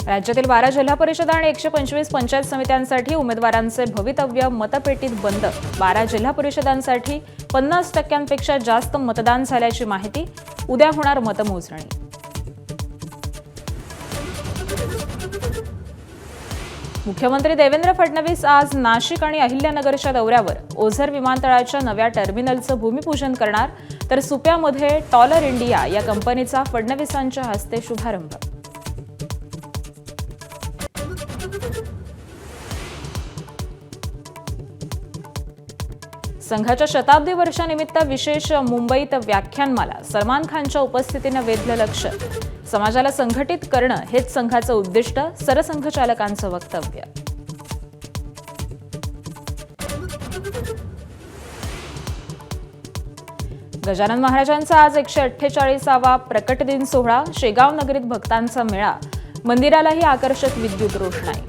राज्यातील 12 जिल्हा परिषद आणि 125 पंचायत समित्यांसाठी उमेदवारांचे भवितव्य मतपेटीत बंद। 12 जिल्हा परिषदांसाठी 50% जास्त मतदान झाल्याची माहिती। उद्या होणार मतमोजणी। मुख्यमंत्री देवेंद्र फडणवीस आज नाशिक आणि अहिल्यानगरच्या दौऱ्यावर ओझर विमानतळाच्या नव्या टर्मिनलचं भूमिपूजन करणार, तर सुप्यामध्ये टॉलर इंडिया या कंपनीचा फडणवीसांच्या हस्ते शुभारंभ। संघाच्या शताब्दी वर्षानिमित्त विशेष मुंबईत व्याख्यानमाला। सलमान खानच्या उपस्थितीने वेधलं लक्ष। समाजाला संघटित करणं हेच संघाचं उद्दिष्ट, सरसंघचालकांचं वक्तव्य। गजानन महाराजांचा आज 148वा प्रकट दिन सोहळा। शेगाव नगरीत भक्तांचा मेळा। मंदिरालाही आकर्षक विद्युत रोषणाई।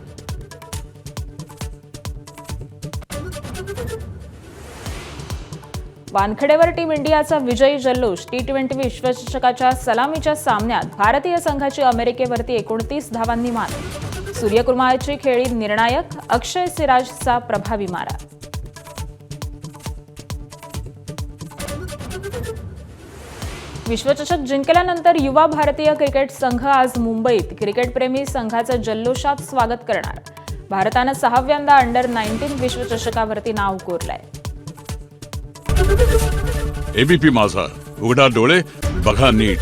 वानखेडेवर टीम इंडियाचा विजयी जल्लोष। T20 विश्वचषकाच्या सलामीच्या सामन्यात भारतीय संघाची अमेरिकेवरती 29 धावांनी मात। सूर्यकुमारची खेळी निर्णायक। अक्षय सिराजचा प्रभावी मारा। विश्वचषक जिंकल्यानंतर युवा भारतीय क्रिकेट संघ आज मुंबईत क्रिकेटप्रेमी संघाचं जल्लोषात स्वागत करणार। भारतानं 6व्यांदा अंडर-19 विश्वचषकावरती नाव कोरलंय। एबीपी माझा, उघडा डोळे बघा नीट।